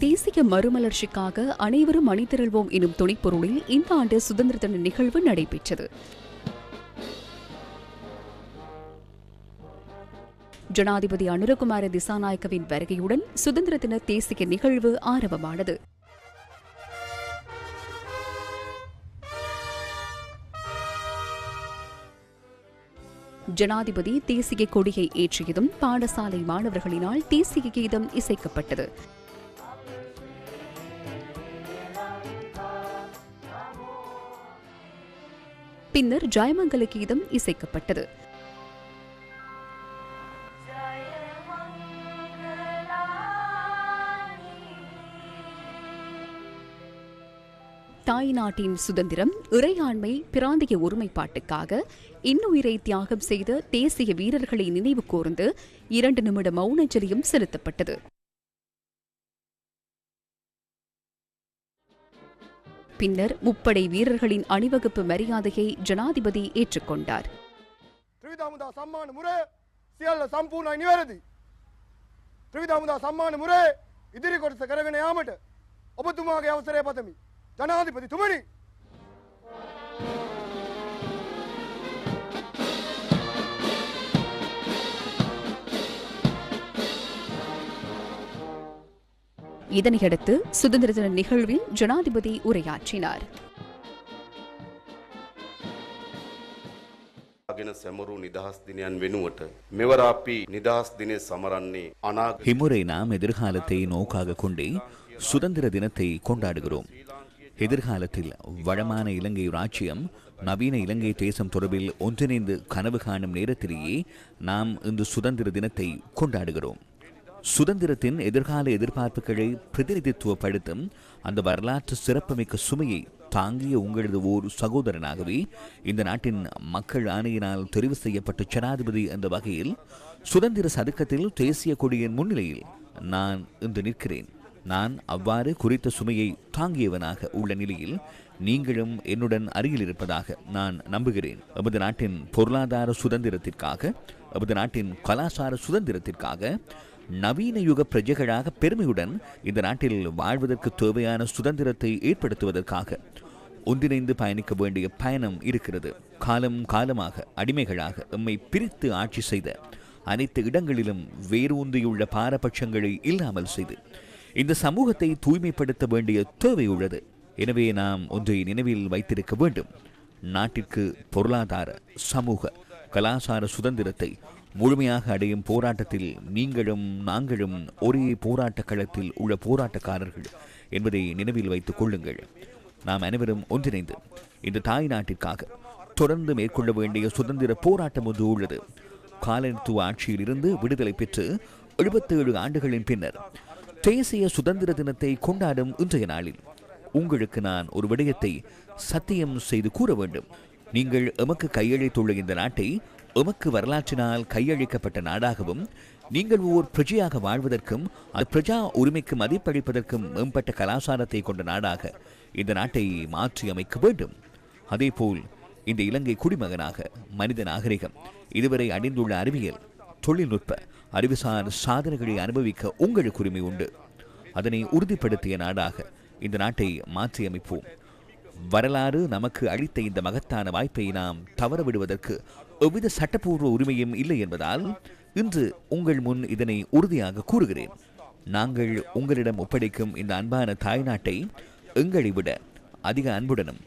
தேசிய மறுமலர்ச்சிக்காக அனைவரும் அணிதிரள்வோம் எனும் துணைப்பொருளில் இந்த ஆண்டு சுதந்திர தின நிகழ்வு நடைபெற்றது. ஜனாதிபதி அனுரகுமார திசாநாயக்கவின் வருகையுடன் சுதந்திர தின தேசிய நிகழ்வு ஆரம்பமானது. ஜனாதிபதி தேசிய கொடியை ஏற்றியதும் பாடசாலை மாணவர்களினால் தேசிய கீதம் இசைக்கப்பட்டது. பின்னர் ஜெயமங்கல கீதம் இசைக்கப்பட்டது. தாய் நாட்டின் சுதந்திரம், இறையாண்மை, பிராந்திய ஒருமைப்பாட்டுக்காக இன்னுயிரை தியாகம் செய்த தேசிய வீரர்களை நினைவு கூர்ந்து 2 நிமிட மௌனஞ்சலியும் செலுத்தப்பட்டது. பின்னர் முப்படை வீரர்களின் அணிவகுப்பு மரியாதையை ஜனாதிபதி ஏற்றுக்கொண்டார். ஜனாதிபதி துமணி இதனையடுத்து சுதந்திர தின நிகழ்வில் ஜனாதிபதி உரையாற்றினார். இம்முறை நாம் எதிர்காலத்தை நோக்காக கொண்டே சுதந்திர தினத்தை கொண்டாடுகிறோம். எதிர்காலத்தில் வளமான இலங்கை ராஜ்யம், நவீன இலங்கை தேசம் தொடர்பில் ஒன்றிணைந்து கனவு காணும் நேரத்திலேயே நாம் இன்று சுதந்திர தினத்தை கொண்டாடுகிறோம். சுதந்திரத்தின் எதிர்கால எதிர்பார்ப்புகளை பிரதிநிதித்துவப்படுத்தும் அந்த வரலாற்று சிறப்புமிக்க சுமையை தாங்கிய உங்களது ஓர் சகோதரனாகவே இந்த நாட்டின் மக்கள் ஆணையினால் தெரிவு செய்யப்பட்ட ஜனாதிபதி என்ற வகையில் சுதந்திர சதுக்கத்தில் தேசிய கொடியின் முன்னிலையில் நான் இன்று நிற்கிறேன். நான் அவ்வாறு குறித்த சுமையை தாங்கியவனாக உள்ள நிலையில் நீங்களும் என்னுடன் அருகில் இருப்பதாக நான் நம்புகிறேன். எமது நாட்டின் பொருளாதார சுதந்திரத்திற்காக, எமது நாட்டின் கலாச்சார சுதந்திரத்திற்காக, நவீன யுக பிரஜைகளாக பெருமையுடன் இந்த நாட்டில் வாழ்வதற்கு தேவையான சுதந்திரத்தை ஏற்படுத்துவதற்காக ஒன்றிணைந்து பயணிக்க வேண்டிய பயணம் இருக்கிறது. காலம் காலமாக அடிமைகளாக எம்மை பிரித்து ஆட்சி செய்த அனைத்து இடங்களிலும் வேரூன்றியுள்ள பாரபட்சங்களை இல்லாமல் செய்து இந்த சமூகத்தை தூய்மைப்படுத்த வேண்டிய தேவை உள்ளது. எனவே நாம் ஒன்றை நினைவில் வைத்திருக்க வேண்டும். நாட்டிற்கு பொருளாதார, சமூக, கலாச்சார சுதந்திரத்தை முழுமையாக அடையும் போராட்டத்தில் நீங்களும் நாங்களும் ஒரே போராட்ட களத்தில் உள்ள போராட்டக்காரர்கள் என்பதை நினைவில் வைத்துக் கொள்ளுங்கள். நாம் அனைவரும் ஒன்றிணைந்து இந்த தாய் நாட்டிற்காக தொடர்ந்து மேற்கொள்ள வேண்டிய சுதந்திர போராட்டம் ஒன்று உள்ளது. காலனித்துவ ஆட்சியில் இருந்து விடுதலை பெற்று 77 ஆண்டுகளின் பின்னர் தேசிய சுதந்திர தினத்தை கொண்டாடும் இன்றைய நாளில் உங்களுக்கு நான் ஒரு விடயத்தை சத்தியம் செய்து கூற வேண்டும். நீங்கள் எமக்கு கையளித்துள்ள இந்த நாட்டை எமக்கு வரலாற்றினால் கையளிக்கப்பட்ட நாடாகவும், நீங்கள் ஓர் பிரஜையாக வாழ்வதற்கும் அந்த பிரஜா உரிமைக்கு மதிப்பளிப்பதற்கும் மேம்பட்ட கலாச்சாரத்தை கொண்ட நாடாக இந்த நாட்டை மாற்றி அமைக்க வேண்டும். அதேபோல் இந்த இலங்கை குடிமகனாக மனித நாகரிகம் இதுவரை அடைந்துள்ள அறிவியல், தொழில்நுட்ப, அறிவுசார் சாதனைகளை அனுபவிக்க உங்களுக்கு உரிமை உண்டு. அதனை உறுதிப்படுத்திய நாடாக இந்த நாட்டை மாற்றியமைப்போம். வரலாறு நமக்கு அளித்த இந்த மகத்தான வாய்ப்பை நாம் தவறவிடுவதற்கு எவ்வித சட்டப்பூர்வ உரிமையும் இல்லை என்பதால் இன்று உங்கள் முன் இதனை உறுதியாக கூறுகிறேன். நாங்கள் உங்களிடம் ஒப்படைக்கும் இந்த அன்பான தாய்நாட்டை எங்களை விட அதிக அன்புடனும்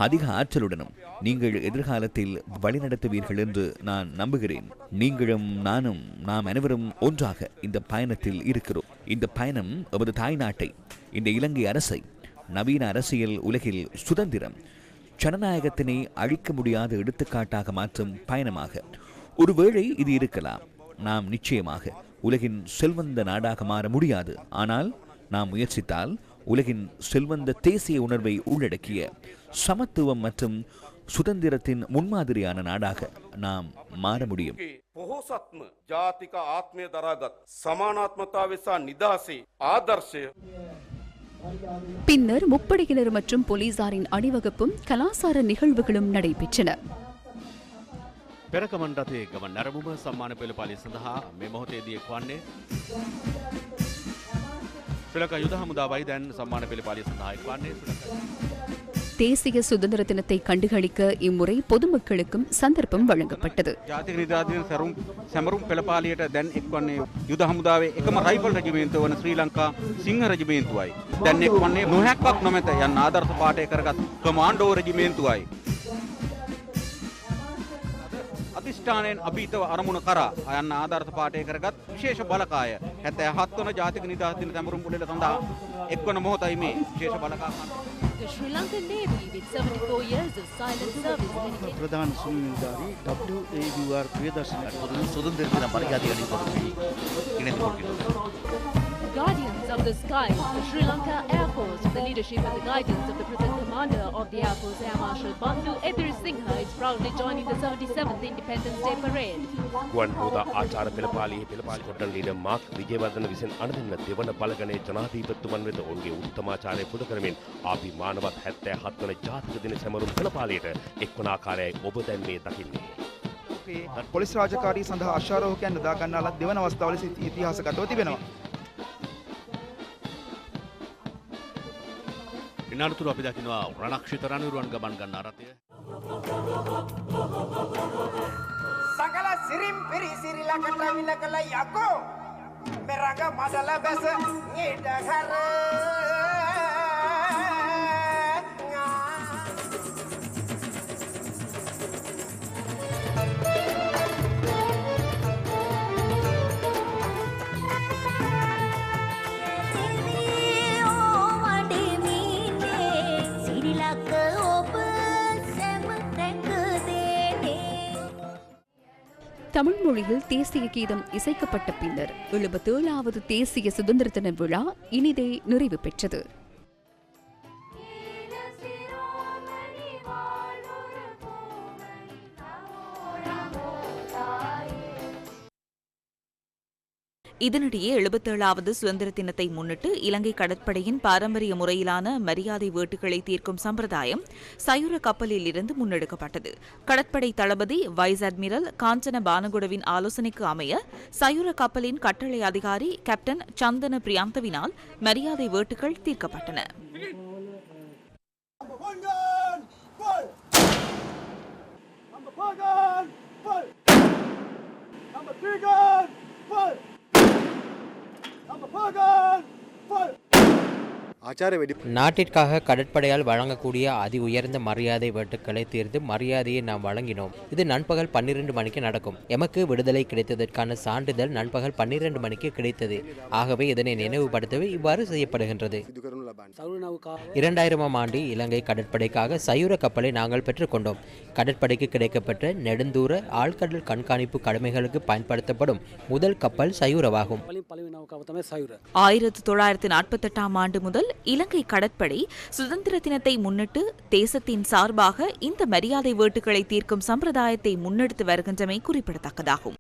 அதிக ஆற்றலுடனும் நீங்கள் எதிர்காலத்தில் வழிநடத்துவீர்கள் என்று நான் நம்புகிறேன். நீங்களும் நானும், நாம் அனைவரும் ஒன்றாக இந்த பயணத்தில் இருக்கிறோம். இந்த பயணம் எமது தாய்நாட்டை, இந்த இலங்கை அரசை நவீன அரசியல் உலகில் சுதந்திரம், ஜனநாயகத்தினை அழிக்க முடியாத எடுத்துக்காட்டாக மாற்றும் பயணமாக ஒருவேளை இது இருக்கலாம். நாம் நிச்சயமாக உலகின் செல்வந்த நாடாக மாற முடியாது. ஆனால் நாம் முயற்சித்தால் உலகின் செல்வந்த தேசிய உணர்வை உள்ளடக்கிய சமத்துவம் மற்றும் சுதந்திரத்தின் முன்மாதிரியான நாடாக நாம் மாற முடியும். பின்னர் முப்படையினர் மற்றும் போலீசாரின் அணிவகுப்பும் கலாசார நிகழ்வுகளும் நடைபெற்றன. පෙරකමන් රථයේ ගමන් නැරඹුම සම්මාන පෙළ පාලි සඳහා මේ මොහොතේදී එක්වන්නේ தேசிய சுதந்திர தினத்தை கண்டுகளிக்க இம்முறை பொதுமக்களுக்கும் சந்தர்ப்பம் வழங்கப்பட்டது. ජාතික නිදහස් දින සැමරුම් පෙළපාලියට දැන් එක්වන්නේ යුද හමුදාවේ එකම රයිෆල් රෙජිමේන්තුව වන ශ්‍රී ලංකා සිංහ රෙජිමේන්තුවයි. දැන් එක්වන්නේ නොහැක්කක් නොමැත යන ආදර්ශ පාඨය කරගත් කමාන්ඩෝ රෙජිමේන්තුවයි. අධිෂ්ඨානයෙන් අභීතව අරමුණ කරා යන ආදර්ශ පාඨය කරගත් විශේෂ බලකාය 77 වන ජාතික නිදහස් දින සැමරුම් පුලෙල සඳහා එක්වන මොහොතයි මේ විශේෂ බලකාය. The Sri Lankan Navy with 74 years of silent service dedicated. பிரதான சுமந்திரி WAUR பிரியதர்ஷினி சுதந்திர தின மரியாதை அளிப்பதற்கு இணைந்து கொள்கிறோம். Guardians of the Skies, the Sri Lanka Air Force, with the leadership and the guidance of the present commander of the Air Force, Air Marshal Bantu Etherisinghe, is proudly joining the 77th Independence Day Parade. ගුවන් හෝදා ආචාර පෙළපාලියේ පෙළපාලි කොට්ටන් leader mark Wijewardena විසින් අනුදින්න දෙවන බලගනේ ජනාධිපතිතුමන් වෙත ඔවුන්ගේ උත්තමාචාරය පුද කරමින් අපි මානවත් 77 වන ජාතික දින සැමරුම් පෙළපාලියට එක්වන ආකාරයයි ඔබ දැන් මේ දකින්නේ. පොලිස් රාජකාරී සඳහා අශ්වාරෝහකයන් යොදා ගන්නා ලද දෙවන අවස්ථාවල ඉතිහාසගතව තිබෙනවා. ඉන්නතුරු අපි දකිනවා රණක්ෂිත රණවිරුවන් ගමන් ගන්න රථය. සකල සිරිම් පිරි සිරිලකට විලකල යකෝ මෙරඟ මඩල බැස ඊට හර தமிழ் மொழியில் தேசிய கீதம் இசைக்கப்பட்ட பின்னர் 77வது தேசிய சுதந்திர தின விழா இனிதே நிறைவு பெற்றது. இதனிடையே 77வது சுதந்திர தினத்தை முன்னிட்டு இலங்கை கடற்படையின் பாரம்பரிய முறையிலான மரியாதை வேட்டுகளை தீர்க்கும் சம்பிரதாயம் சயூர கப்பலில் இருந்து முன்னெடுக்கப்பட்டது. கடற்படை தளபதி வைஸ் அட்மிரல் காஞ்சன பானகுடவின் ஆலோசனைக்கு அமைய சயூர கப்பலின் கட்டளை அதிகாரி கேப்டன் சந்தன பிரியாந்தவினால் மரியாதை வேட்டுகள் தீர்க்கப்பட்டன. நாட்டிற்காக கடற்படையால் வழங்கக்கூடிய அதி உயர்ந்த மரியாதை வேட்டுக்களை தீர்த்து மரியாதையை நாம் வழங்கினோம். இது நண்பகல் 12 மணிக்கு நடக்கும். எமக்கு விடுதலை கிடைத்ததற்கான சான்றிதழ் நண்பகல் 12 மணிக்கு கிடைத்தது. ஆகவே இதனை நினைவுபடுத்தவே இவ்வாறு செய்யப்படுகின்றது. 2000ஆம் ஆண்டு இலங்கை கடற்படைக்காக சயூர கப்பலை நாங்கள் பெற்றுக்கொண்டோம். கடற்படைக்கு கிடைக்கப்பட்ட நெடுந்தூர ஆழ்கடல் கண்காணிப்பு கடமைகளுக்கு பயன்படுத்தப்படும் முதல் கப்பல் சயூரவாகும். 1948ஆம் ஆண்டு முதல் இலங்கை கடற்படை சுதந்திர தினத்தை முன்னிட்டு தேசத்தின் சார்பாக இந்த மரியாதை வேட்டுகளை தீர்க்கும் சம்பிரதாயத்தை முன்னெடுத்து வருகின்றமை குறிப்பிடத்தக்கதாகும்.